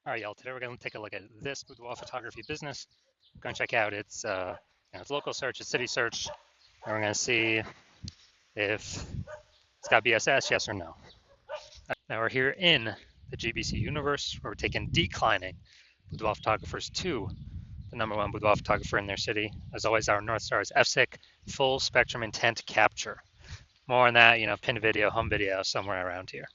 All right, y'all. Today we're going to take a look at this boudoir photography business. We're going to check out its local search, its city search, and we're going to see if it's got BSS, yes or no. Now we're here in the GBC universe where we're taking declining boudoir photographers to the #1 boudoir photographer in their city. As always, our North Star is FSIC, full spectrum intent capture. More on that, pin video, home video, somewhere around here.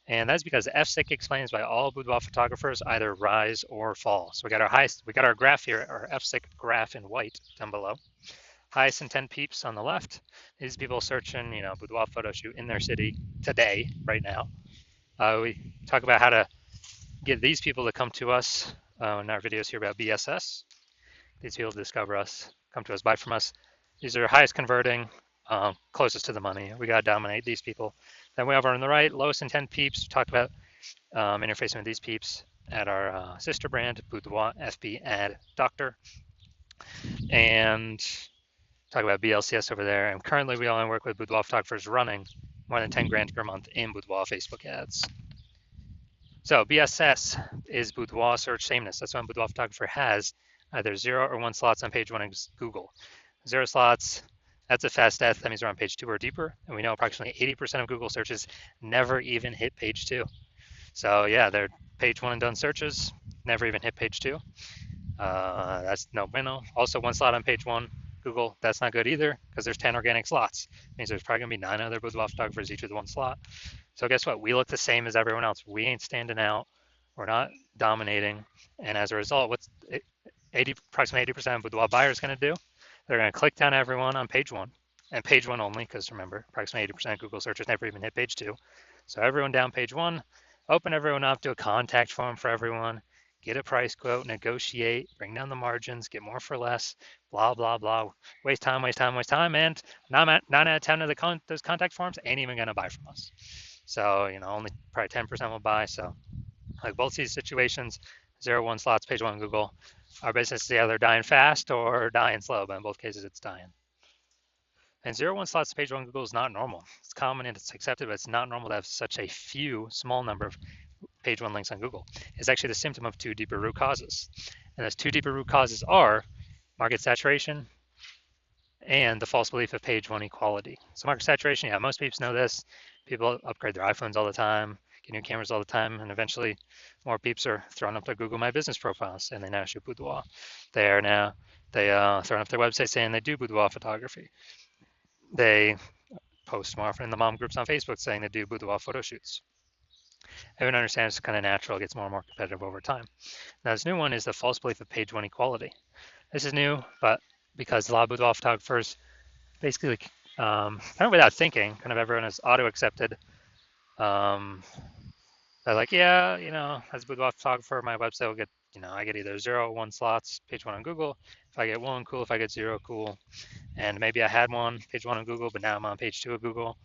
And that's because FSIC explains why all boudoir photographers either rise or fall. So we got our graph here, our FSIC graph in white down below. Highest intent peeps on the left. These people searching, boudoir photo shoot in their city today, right now. We talk about how to get these people to come to us in our videos here about BSS. These people discover us, come to us, buy from us. These are highest converting, closest to the money. We got to dominate these people. Then way over on the right, lowest intent peeps. We talked about interfacing with these peeps at our sister brand, Boudoir FB Ad Doctor. And talk about BLCS over there. And currently we only work with boudoir photographers running more than 10 grand per month in boudoir Facebook ads. So BSS is boudoir search sameness. That's when a boudoir photographer has either 0 or 1 slots on page 1 of Google. 0 slots, that's a fast death. That means we're on page 2 or deeper. And we know approximately 80% of Google searches never even hit page 2. So yeah, they're page 1 and done searches, never even hit page 2. That's no bueno. Also 1 slot on page 1, Google, that's not good either because there's 10 organic slots. It means there's probably gonna be 9 other boudoir photographers each with 1 slot. So guess what? We look the same as everyone else. We ain't standing out. We're not dominating. And as a result, what's approximately 80% of boudoir buyers gonna do? They're gonna click down everyone on page 1 and page 1 only, because remember, approximately 80% of Google searches never even hit page 2. So everyone down page 1, open everyone up, do a contact form for everyone, get a price quote, negotiate, bring down the margins, get more for less, blah, blah, blah. Waste time, and 9 out of 10 of those contact forms ain't even going to buy from us. So, only probably 10% will buy. So, like both these situations, 0-1 slots, page 1 Google, our business is either dying fast or dying slow, but in both cases, it's dying. And 0-1 slots, page 1 Google is not normal. It's common and it's accepted, but it's not normal to have such a small number of page 1 links on Google. It's actually the symptom of 2 deeper root causes. And those 2 deeper root causes are market saturation and the false belief of page 1 equality. So market saturation, yeah, most people know this. People upgrade their iPhones all the time, get new cameras all the time, and eventually more peeps are throwing up their Google My Business profiles, and they now shoot boudoir. They throwing up their website saying they do boudoir photography. They post more often in the mom groups on Facebook saying they do boudoir photo shoots. Everyone understands it's kind of natural, it gets more and more competitive over time. Now, this new one is the false belief of page 1 equality. This is new, but because a lot of boudoir photographers basically, kind of without thinking, kind of everyone is auto-accepted. They're like, yeah, as a boudoir photographer, my website will get, I get either 0 or 1 slots, page 1 on Google. If I get 1, cool. If I get 0, cool. And maybe I had page 1 on Google, but now I'm on page 2 of Google.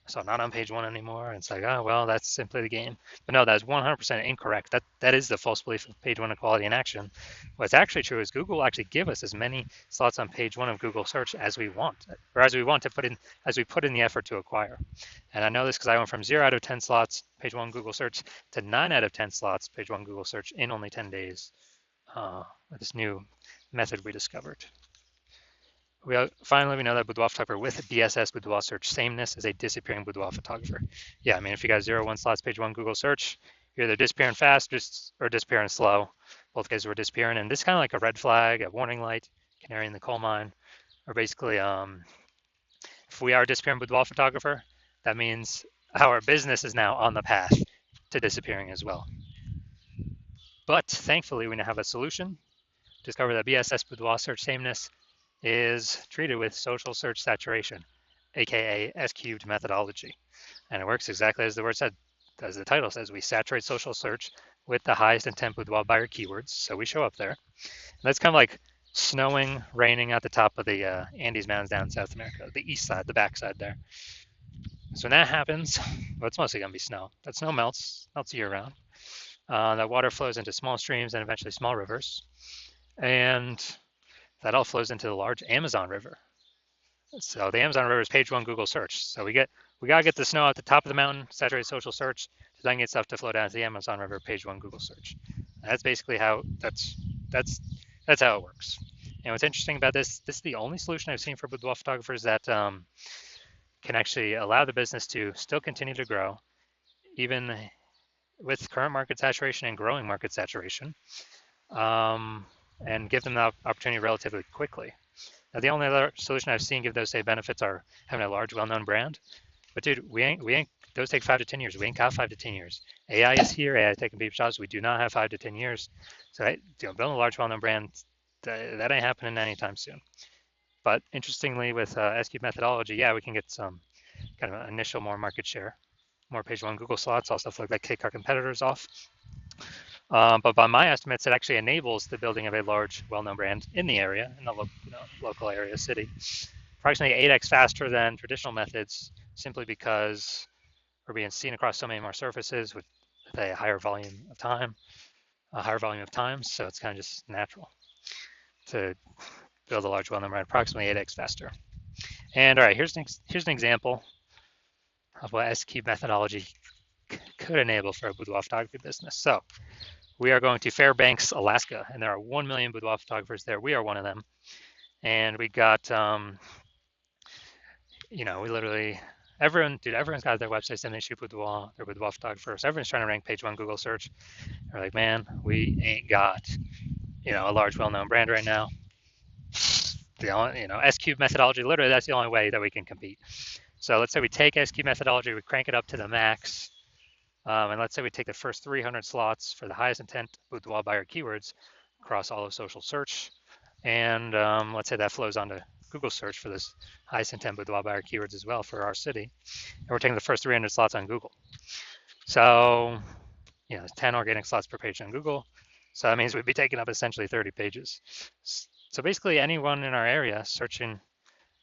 So I'm not on page 1 anymore. And it's like, oh, well, that's simply the game. But no, that's 100% incorrect. That is the false belief of page 1 equality in action. What's actually true is Google will actually give us as many slots on page 1 of Google search as we want, or as we put in the effort to acquire. And I know this because I went from 0 out of 10 slots, page 1 Google search, to 9 out of 10 slots, page 1 Google search in only 10 days with this new method we discovered. Finally, we know that boudoir photographer with BSS, boudoir search sameness, is a disappearing boudoir photographer. Yeah, I mean, if you got 0-1 slots, page 1 Google search, you're either disappearing fast or disappearing slow. Both cases were disappearing, and this is kind of like a red flag, a warning light, canary in the coal mine. Or basically, if we are a disappearing boudoir photographer, that means our business is now on the path to disappearing as well. But thankfully, we now have a solution. Discover that BSS, boudoir search sameness, is treated with social search saturation, aka S-cubed methodology. And it works exactly as the word said, as the title says. We saturate social search with the highest intent boudoir buyer keywords, so we show up there. And that's kind of like snowing, raining at the top of the Andes Mountains down in South America, the east side, the back side there. So when that happens, well, it's mostly going to be snow. That snow melts year round. That water flows into small streams and eventually small rivers. And that all flows into the large Amazon River. So the Amazon River is page 1 Google search. So we gotta get the snow at the top of the mountain, saturate social search, to then get stuff to flow down to the Amazon River page one Google search. And that's basically how that's how it works. And what's interesting about this is the only solution I've seen for boudoir photographers that can actually allow the business to still continue to grow, even with current market saturation and growing market saturation, and give them the opportunity relatively quickly. Now, the only other solution I've seen give those same benefits are having a large, well-known brand. But dude, we ain't. Those take 5 to 10 years. We ain't got 5 to 10 years. AI is here. AI is taking people jobs. We do not have 5 to 10 years. So, building a large, well-known brand, that ain't happening anytime soon. But interestingly, with S-Cube methodology, yeah, we can get some kind of initial more market share, more page one Google slots, also stuff like kick our competitors off. But by my estimates, it actually enables the building of a large, well-known brand in the area, in the local area, city, approximately 8x faster than traditional methods, simply because we're being seen across so many more surfaces with a higher volume of time, So it's kind of just natural to build a large, well-known brand approximately 8x faster. And all right, here's an example of what S-Cube methodology could enable for a boudoir photography business. So we are going to Fairbanks, Alaska, and there are 1 million boudoir photographers there. We are one of them. And we got, we literally, everyone's got their websites and they shoot boudoir, they're boudoir photographers. Everyone's trying to rank page one Google search. They're like, man, we ain't got, a large, well-known brand right now. The only, S-Cube methodology, literally that's the only way that we can compete. So let's say we take S-Cube methodology, we crank it up to the max, and let's say we take the first 300 slots for the highest intent boudoir buyer keywords across all of social search, and let's say that flows onto Google search for this highest intent boudoir buyer keywords as well for our city, and we're taking the first 300 slots on Google. So, 10 organic slots per page on Google. So that means we'd be taking up essentially 30 pages. So basically anyone in our area searching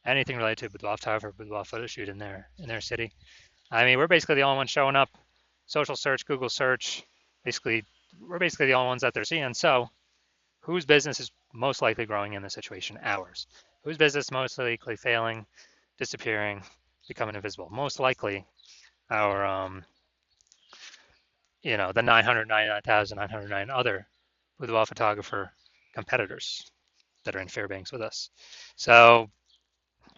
anything related to boudoir photography, boudoir photo shoot in their city. I mean, we're basically the only ones showing up. Social search, Google search, we're basically the only ones that they're seeing. So whose business is most likely growing in this situation? Ours. Whose business most likely failing, disappearing, becoming invisible? Most likely our, the 999,909 other boudoir photographer competitors that are in Fairbanks with us. So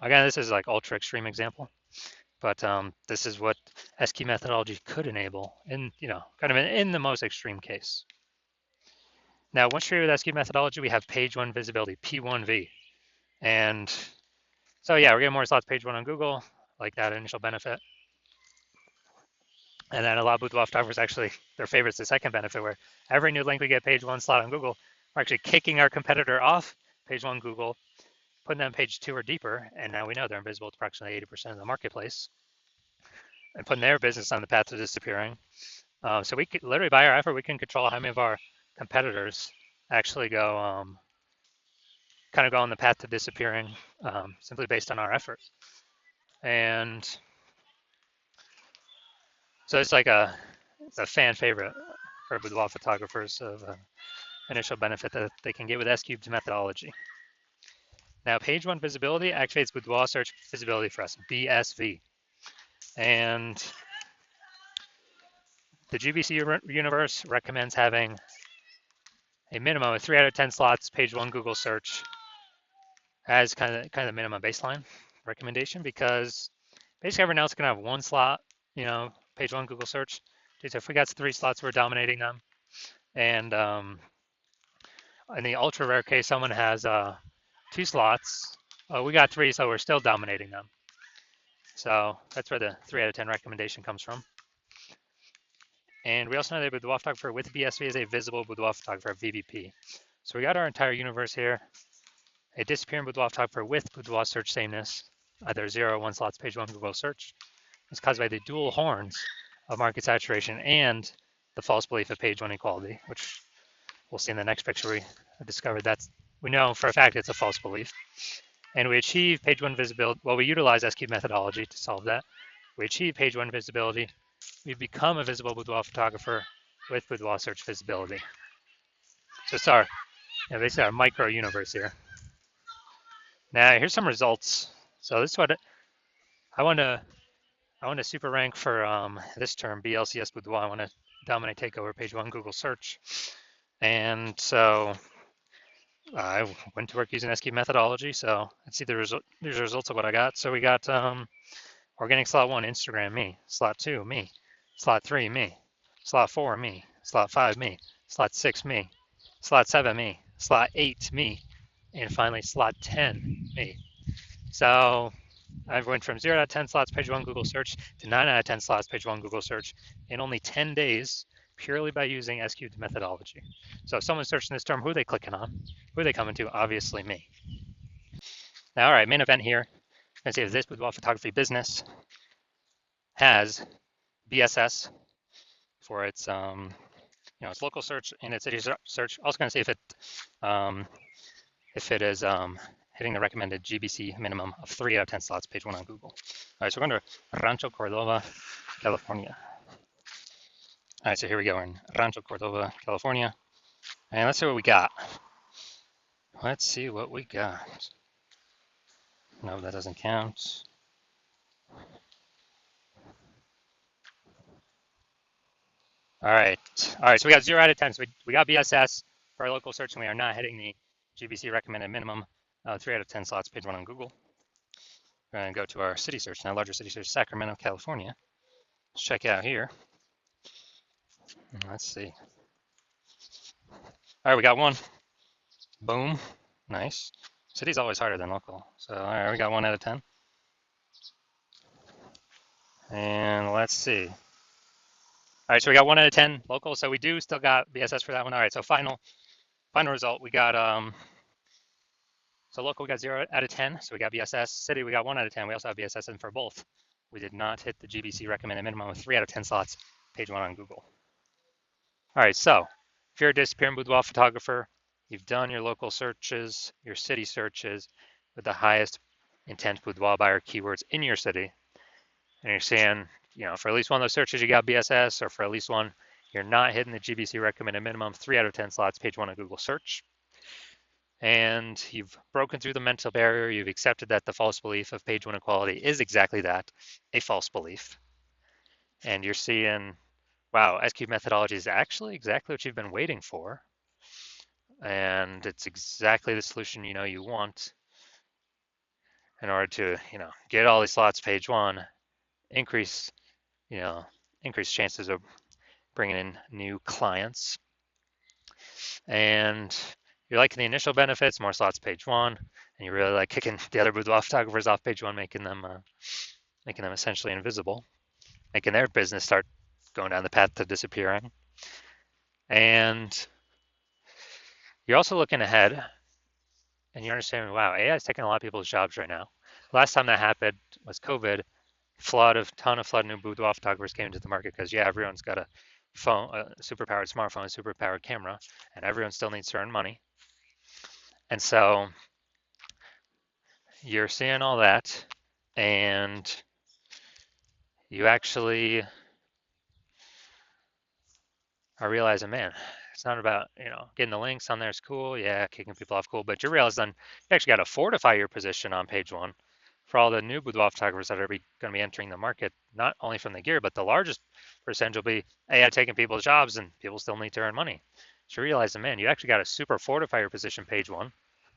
again, this is like ultra extreme example, but this is what S-Cube methodology could enable in, kind of in the most extreme case. Now, once you're with S-Cube methodology, we have page one visibility, P1V. And so yeah, we're getting more slots page one on Google, like that initial benefit. And then a lot of boudoir photographers actually, their favorite's the second benefit, where every new link we get page one slot on Google, we're actually kicking our competitor off page one Google, putting them page two or deeper, and now we know they're invisible to approximately 80% of the marketplace, and putting their business on the path to disappearing. So we could literally, by our effort, we can control how many of our competitors actually go, kind of go on the path to disappearing, simply based on our effort. And so it's like it's a fan favorite for boudoir photographers of initial benefit that they can get with S-Cube's methodology. Now, page one visibility activates boudoir search visibility for us, BSV. And the GBC universe recommends having a minimum of 3 out of 10 slots page one Google search as kind of the minimum baseline recommendation, because basically everyone else can have one slot, page one Google search. So if we got 3 slots, we're dominating them. And in the ultra rare case, someone has 2 slots. We got 3, so we're still dominating them. So that's where the 3 out of 10 recommendation comes from. And we also know that boudoir photographer with BSV is a visible boudoir photographer, VBP. So we got our entire universe here. A disappearing boudoir photographer with boudoir search sameness, either 0 or 1 slots page one Google search, is caused by the dual horns of market saturation and the false belief of page one equality, which we'll see in the next picture. We discovered we know for a fact it's a false belief. And we achieve page one visibility. Well, we utilize S-Cube methodology to solve that. We achieve page one visibility. We become a visible boudoir photographer with boudoir search visibility. So it's our, basically our micro universe here. Now here's some results. So this is what I want to I want to super rank for this term, BLCS Boudoir. I want to dominate, take over page one Google search. And so I went to work using SQ methodology. So let's see these results of what I got. So we got organic slot 1, Instagram, me. Slot 2, me. Slot 3, me. Slot 4, me. Slot 5, me. Slot 6, me. Slot 7, me. Slot 8, me. And finally, slot 10, me. So I went from 0 out of 10 slots page one Google search to 9 out of 10 slots page one Google search in only 10 days, purely by using SQ methodology. So if someone's searching this term, who are they clicking on? Who are they coming to? Obviously me. Now, all right, main event here. Let's see if this boudoir photography business has BSS for its its local search and its city search. Also going to see if it is hitting the recommended GBC minimum of 3 out of 10 slots, page one on Google. All right, so we're going to Rancho Cordova, California. All right, so here we go. We're in Rancho Cordova, California. And let's see what we got. Let's see what we got. No, that doesn't count. All right, so we got 0 out of 10. So we got BSS for our local search, and we are not hitting the GBC recommended minimum 3 out of 10 slots, page one on Google. We're going to go to our city search now, larger city search, Sacramento, California. Let's check it out here. Let's see. All right, we got one. Boom. Nice. City's always harder than local. So, all right, we got 1 out of 10. And let's see. All right, so we got 1 out of 10 local. So we do still got BSS for that one. All right, so final result, we got so local we got 0 out of 10. So we got BSS. City we got 1 out of 10. We also have BSS, and for both, we did not hit the GBC recommended minimum of 3 out of 10 slots, page one on Google. All right, so if you're a disappearing boudoir photographer, you've done your local searches, your city searches with the highest intent boudoir buyer keywords in your city, and you're saying, for at least one of those searches you got BSS, or for at least one you're not hitting the GBC recommended minimum 3 out of 10 slots, page one of Google search, and you've broken through the mental barrier, you've accepted that the false belief of page one equality is exactly that, a false belief, and you're seeing, wow, SQ methodology is actually exactly what you've been waiting for, and it's exactly the solution you want in order to get all these slots page one, increase chances of bringing in new clients, and you're liking the initial benefits, more slots page one, and you really like kicking the other boudoir photographers off page one, making them essentially invisible, making their business start going down the path to disappearing. And you're also looking ahead, and you're understanding, wow, AI is taking a lot of people's jobs right now. Last time that happened was COVID. Ton of new boudoir photographers came into the market because everyone's got a phone, a superpowered smartphone, a superpowered camera, and everyone still needs to earn money. And so you're seeing all that, and you actually are realizing, man, it's not about getting the links on there is cool, kicking people off cool, but you realize then you actually got to fortify your position on page one for all the new boudoir photographers that are going to be entering the market, not only from the gear, but the largest percentage will be AI taking people's jobs, and people still need to earn money. So you realize, man, you actually got to super fortify your position page one,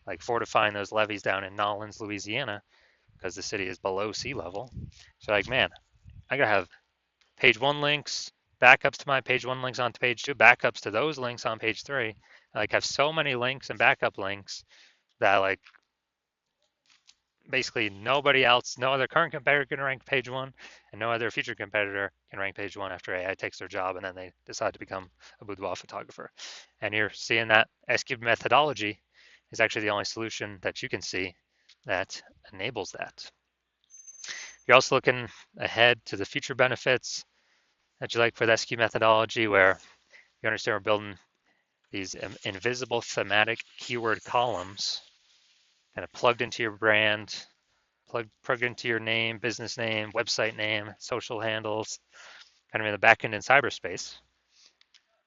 like fortifying those levees down in Nolens, Louisiana, because the city is below sea level. So like, man, I got to have page one links, backups to my page one links on page two, backups to those links on page three. I have so many links and backup links that basically nobody else, no other current competitor can rank page one, and no other future competitor can rank page one after AI takes their job and then they decide to become a boudoir photographer. And you're seeing that SQ methodology is actually the only solution that you can see that enables that. You're also looking ahead to the future benefits that you like for the SQ methodology, where you understand we're building these invisible thematic keyword columns kind of plugged into your brand, plugged into your name, business name, website name, social handles, kind of in the backend in cyberspace,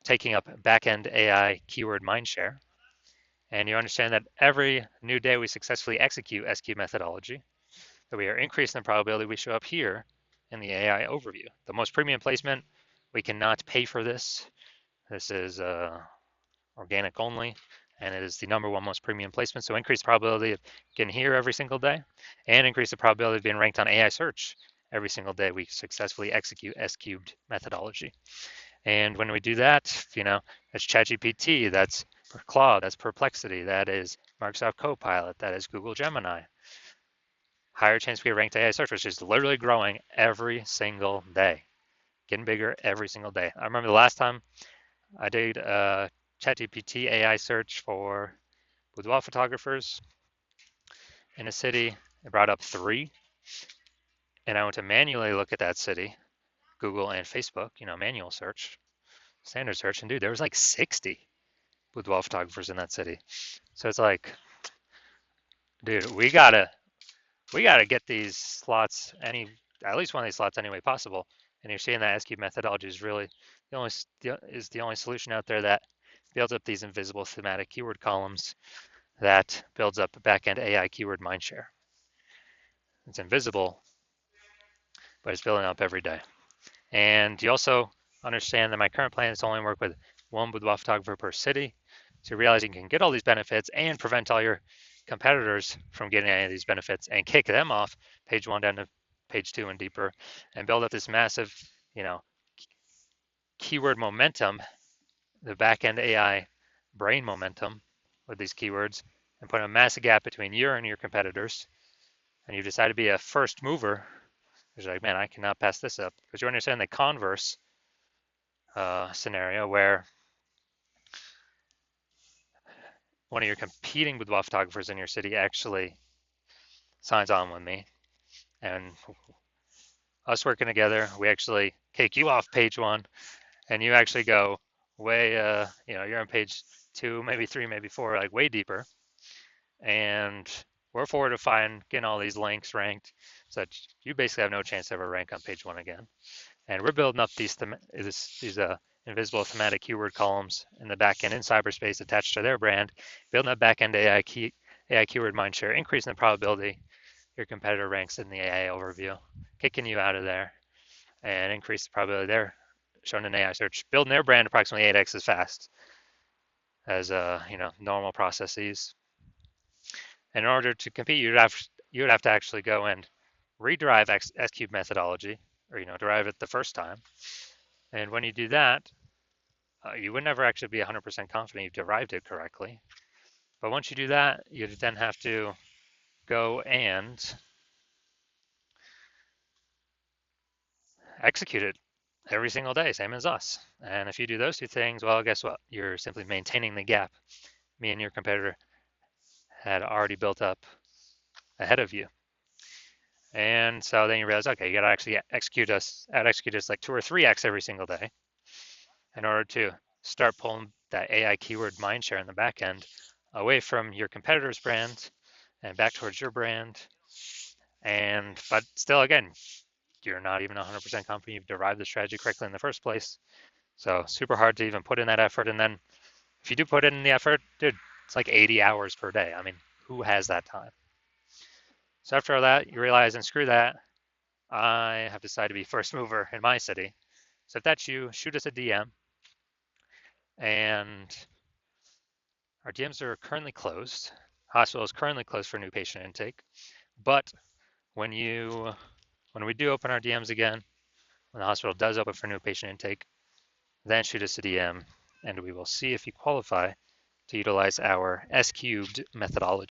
taking up backend AI keyword mindshare. And you understand that every new day we successfully execute SQ methodology, that we are increasing the probability we show up here in the AI overview. The most premium placement, we cannot pay for this. This is organic only, and it is the #1 most premium placement. So increase the probability of getting here every single day, and increase the probability of being ranked on AI search every single day we successfully execute S-cubed methodology. And when we do that, that's ChatGPT, that's Claude, that's Perplexity, that is Microsoft Copilot, that is Google Gemini. Higher chance we get ranked AI search, which is literally growing every single day, getting bigger every single day. I remember the last time I did ChatGPT AI search for boudoir photographers in a city. It brought up 3, and I went to manually look at that city, Google and Facebook, manual search, standard search, and dude, there was like 60 boudoir photographers in that city. So it's like, dude, we gotta get these slots at least one of these slots any way possible. And you're seeing that S-cube methodology is really the only solution out there that builds up these invisible thematic keyword columns that builds up backend AI keyword mindshare. It's invisible, but it's building up every day. And you also understand that my current plan is to only work with 1 boudoir photographer per city. So you realize you can get all these benefits and prevent all your competitors from getting any of these benefits and kick them off page 1 down to page 2 and deeper, and build up this massive, keyword momentum, the backend AI brain momentum with these keywords, and put a massive gap between you and your competitors. And you decide to be a first mover. You're like, man, I cannot pass this up, because you understand the converse scenario where one of your competing boudoir photographers in your city actually signs on with me, and us working together, we actually kick you off page 1, and you actually go way, you're on page 2, maybe 3, maybe 4, like way deeper, and we're fortifying getting all these links ranked, so that you basically have no chance to ever rank on page 1 again. And we're building up these invisible thematic keyword columns in the backend in cyberspace attached to their brand, building that backend AI keyword mindshare, increasing the probability your competitor ranks in the AI overview, kicking you out of there, and increase the probability they're shown in AI search, building their brand approximately 8x as fast as normal processes. And in order to compete, you would have to actually go and rederive S-cube methodology, or derive it the first time. And when you do that, you would never actually be 100% confident you've derived it correctly. But once you do that, you then have to go and execute it every single day, same as us. And if you do those 2 things, well, guess what? You're simply maintaining the gap me and your competitor had already built up ahead of you. And so then you realize, okay, you got to actually execute us like 2 or 3x every single day in order to start pulling that AI keyword mindshare in the back end away from your competitor's brand and back towards your brand. But still, again, you're not even 100% confident you've derived the strategy correctly in the first place. So super hard to even put in that effort. And then if you do put in the effort, dude, it's like 80 hours per day. I mean, who has that time? So after all that, you realize, and screw that, I have decided to be first mover in my city. So if that's you, shoot us a DM. And our DMs are currently closed. Hospital is currently closed for new patient intake. But when we do open our DMs again, when the hospital does open for new patient intake, then shoot us a DM, and we will see if you qualify to utilize our S-cubed methodology.